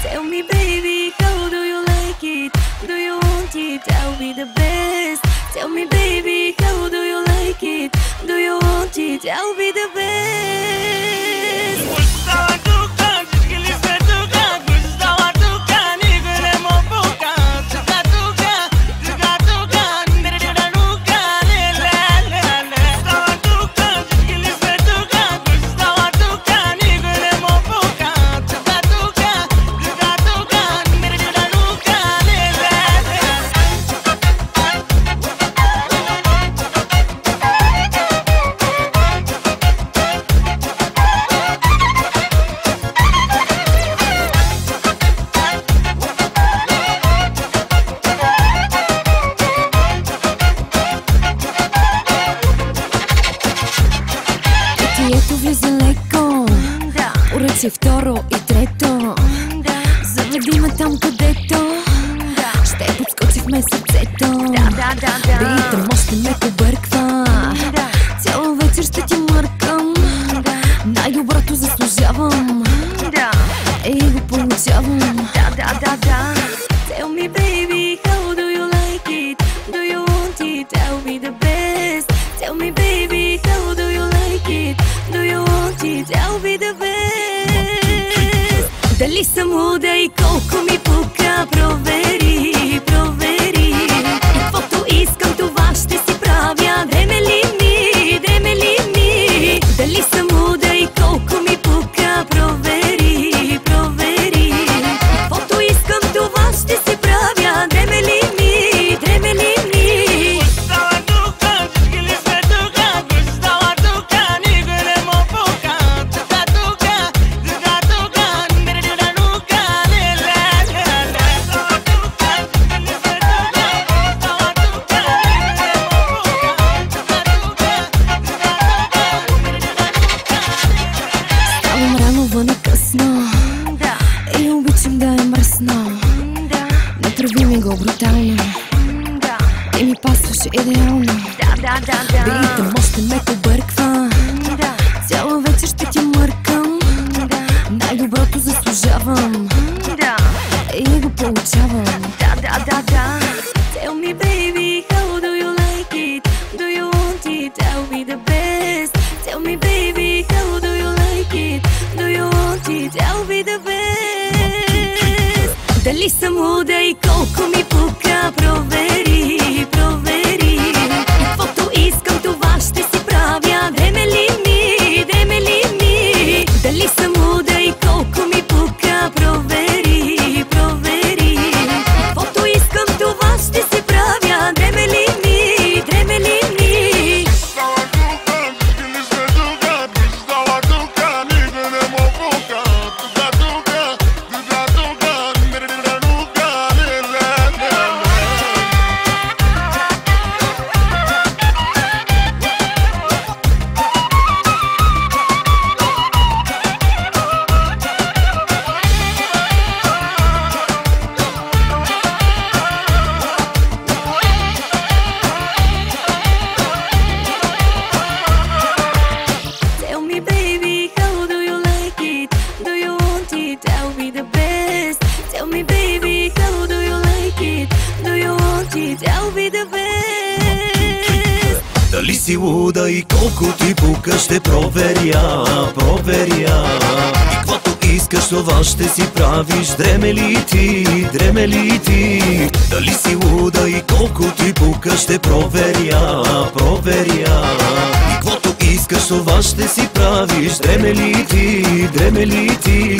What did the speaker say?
Tell me baby, how do you like it? Do you want it? I'll be the best. Tell me baby, how do you like it? Do you want it? I'll be the best. Ето влиза леко, уръци второ и трето. Заведи ме там където ще подскочихме сърцето. Ритъм още ме побърква, цяла вечер ще ти мъркам. Най-доброто заслужавам и го получавам. Tell me baby, how do you like it? Do you want it? I'll be the best. Tell me baby, how do you like it? Do you want it? I'll be the best. Дали съм луда и колко ми пука, провери, провери. И каквото искам това ще си правя. Дреме ли ми, дреме ли ми? Дали съм луда и колко ми пука, провери, провери. И каквото искам това ще си правя. Дреме ли ми, дреме ли ми? Вън късно и обичам да е мръсно. Направи ми го брутално и ми пасваше идеално. Ритъм още ме побърква, цяла вечер ще ти мъркам. Най-доброто заслужавам и го получавам. Tell me baby, how do you like it? Do you want it? I'll be the best. Tell me baby, how do you like it? Do you want it? I'll be the best. Дали съм луда и колко ми пука, провери, провери. И каквото искам това ще си правя. Дреме ли ми, дреме ли ми? Дали съм луда и колко ми пука, провери, провери. И каквото искам това ще си правя. Дреме ли ми, дреме ли ми? I'll be the best. Tell me baby, how do you like it? Do you want it? I'll be the best. Дали си луда и колко ти пука, ще проверя, проверя. И каквото искаш това ще си правиш. Дреме ли ти, дреме ли ти? Дали си луда и колко ти пука, ще проверя, проверя. И каквото искаш това ще си правиш. Дреме ли ти, дреме ли ти?